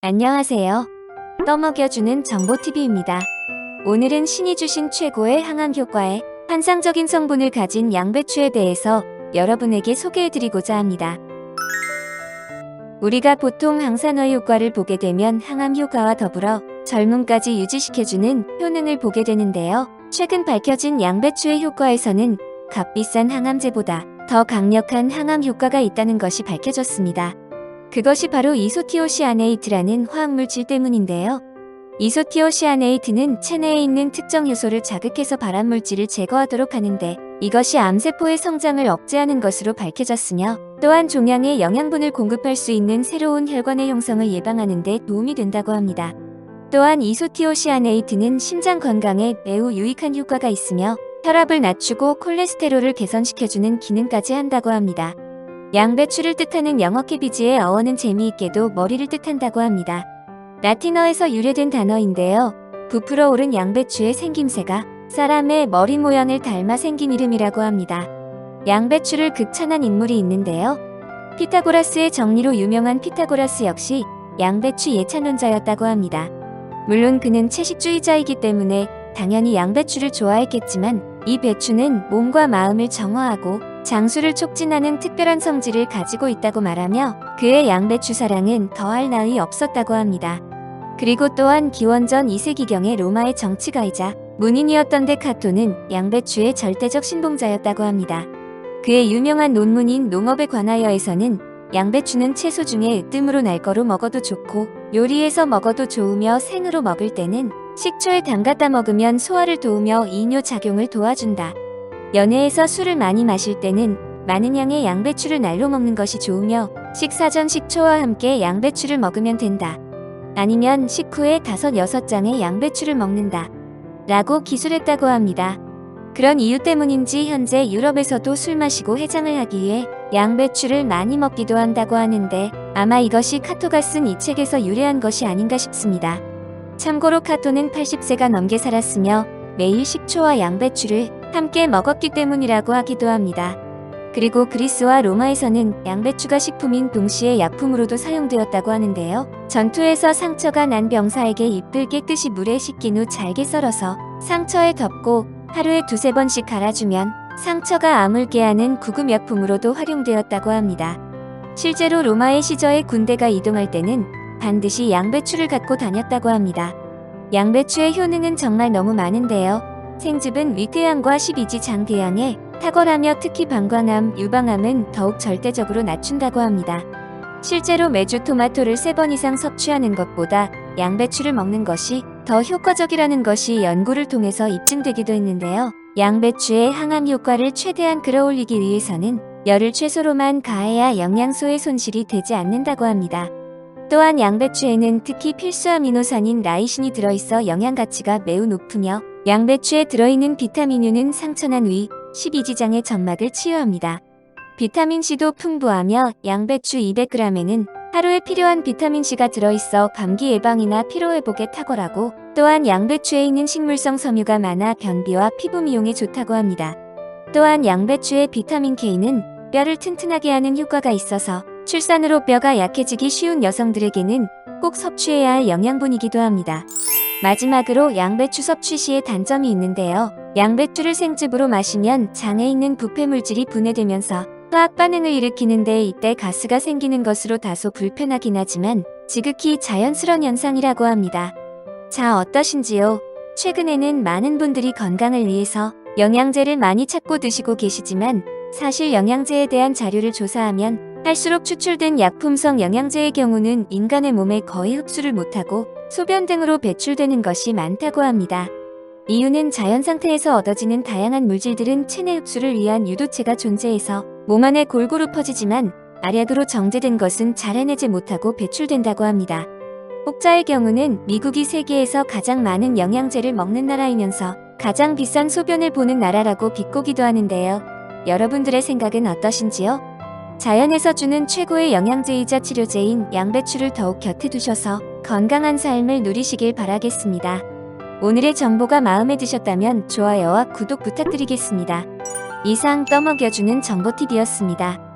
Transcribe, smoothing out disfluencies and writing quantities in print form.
안녕하세요. 떠먹여주는 정보TV입니다. 오늘은 신이 주신 최고의 항암 효과에 환상적인 성분을 가진 양배추에 대해서 여러분에게 소개해드리고자 합니다. 우리가 보통 항산화 효과를 보게 되면 항암 효과와 더불어 젊음까지 유지시켜주는 효능을 보게 되는데요. 최근 밝혀진 양배추의 효과에서는 값비싼 항암제보다 더 강력한 항암 효과가 있다는 것이 밝혀졌습니다. 그것이 바로 이소티오시아네이트라는 화학물질 때문인데요. 이소티오시아네이트는 체내에 있는 특정 효소를 자극해서 발암물질을 제거하도록 하는데 이것이 암세포의 성장을 억제하는 것으로 밝혀졌으며 또한 종양에 영양분을 공급할 수 있는 새로운 혈관의 형성을 예방하는 데 도움이 된다고 합니다. 또한 이소티오시아네이트는 심장 건강에 매우 유익한 효과가 있으며 혈압을 낮추고 콜레스테롤을 개선시켜주는 기능까지 한다고 합니다. 양배추를 뜻하는 영어 캐비지의 어원은 재미있게도 머리를 뜻한다고 합니다. 라틴어에서 유래된 단어인데요. 부풀어 오른 양배추의 생김새가 사람의 머리 모양을 닮아 생긴 이름이라고 합니다. 양배추를 극찬한 인물이 있는데요. 피타고라스의 정리로 유명한 피타고라스 역시 양배추 예찬론자였다고 합니다. 물론 그는 채식주의자이기 때문에 당연히 양배추를 좋아했겠지만 이 배추는 몸과 마음을 정화하고 장수를 촉진하는 특별한 성질을 가지고 있다고 말하며 그의 양배추 사랑은 더할 나위 없었다고 합니다. 그리고 또한 기원전 2세기경의 로마의 정치가이자 문인이었던 데카토는 양배추의 절대적 신봉자였다고 합니다. 그의 유명한 논문인 농업에 관하여에서는 양배추는 채소 중에 으뜸으로 날거로 먹어도 좋고 요리해서 먹어도 좋으며 생으로 먹을 때는 식초에 담갔다 먹으면 소화를 도우며 이뇨작용을 도와준다. 연애에서 술을 많이 마실 때는 많은 양의 양배추를 날로 먹는 것이 좋으며 식사 전 식초와 함께 양배추를 먹으면 된다. 아니면 식후에 5-6장의 양배추를 먹는다. 라고 기술했다고 합니다. 그런 이유 때문인지 현재 유럽에서도 술 마시고 해장을 하기 위해 양배추를 많이 먹기도 한다고 하는데 아마 이것이 카토가 쓴 이 책에서 유래한 것이 아닌가 싶습니다. 참고로 카토는 80세가 넘게 살았으며 매일 식초와 양배추를 함께 먹었기 때문이라고 하기도 합니다. 그리고 그리스와 로마에서는 양배추가 식품인 동시에 약품으로도 사용되었다고 하는데요. 전투에서 상처가 난 병사에게 잎을 깨끗이 물에 씻긴 후 잘게 썰어서 상처에 덮고 하루에 2-3번씩 갈아주면 상처가 아물게 하는 구급약품으로도 활용되었다고 합니다. 실제로 로마의 시저에 군대가 이동할 때는 반드시 양배추를 갖고 다녔다고 합니다. 양배추의 효능은 정말 너무 많은데요. 생즙은 위궤양과 12지 장궤양에 탁월하며 특히 방광암, 유방암은 더욱 절대적으로 낮춘다고 합니다. 실제로 매주 토마토를 3번 이상 섭취하는 것보다 양배추를 먹는 것이 더 효과적이라는 것이 연구를 통해서 입증되기도 했는데요. 양배추의 항암 효과를 최대한 끌어올리기 위해서는 열을 최소로만 가해야 영양소의 손실이 되지 않는다고 합니다. 또한 양배추에는 특히 필수 아미노산인 라이신이 들어있어 영양 가치가 매우 높으며 양배추에 들어있는 비타민유는 상처난 위, 12지장의 점막을 치유합니다. 비타민C도 풍부하며 양배추 200g에는 하루에 필요한 비타민C가 들어있어 감기 예방이나 피로회복에 탁월하고 또한 양배추에 있는 식물성 섬유가 많아 변비와 피부 미용에 좋다고 합니다. 또한 양배추의 비타민K는 뼈를 튼튼하게 하는 효과가 있어서 출산으로 뼈가 약해지기 쉬운 여성들에게는 꼭 섭취해야 할 영양분이기도 합니다. 마지막으로 양배추 섭취 시에 단점이 있는데요. 양배추를 생즙으로 마시면 장에 있는 부패물질이 분해되면서 화학 반응을 일으키는데 이때 가스가 생기는 것으로 다소 불편하긴 하지만 지극히 자연스러운 현상이라고 합니다. 자, 어떠신지요? 최근에는 많은 분들이 건강을 위해서 영양제를 많이 찾고 드시고 계시지만 사실 영양제에 대한 자료를 조사하면 할수록 추출된 약품성 영양제의 경우는 인간의 몸에 거의 흡수를 못하고 소변 등으로 배출되는 것이 많다고 합니다. 이유는 자연 상태에서 얻어지는 다양한 물질들은 체내 흡수를 위한 유도체가 존재해서 몸 안에 골고루 퍼지지만 알약으로 정제된 것은 잘 해내지 못하고 배출된다고 합니다. 혹자의 경우는 미국이 세계에서 가장 많은 영양제를 먹는 나라이면서 가장 비싼 소변을 보는 나라라고 비꼬기도 하는데요. 여러분들의 생각은 어떠신지요? 자연에서 주는 최고의 영양제이자 치료제인 양배추를 더욱 곁에 두셔서 건강한 삶을 누리시길 바라겠습니다. 오늘의 정보가 마음에 드셨다면 좋아요와 구독 부탁드리겠습니다. 이상 떠먹여주는 정보TV였습니다.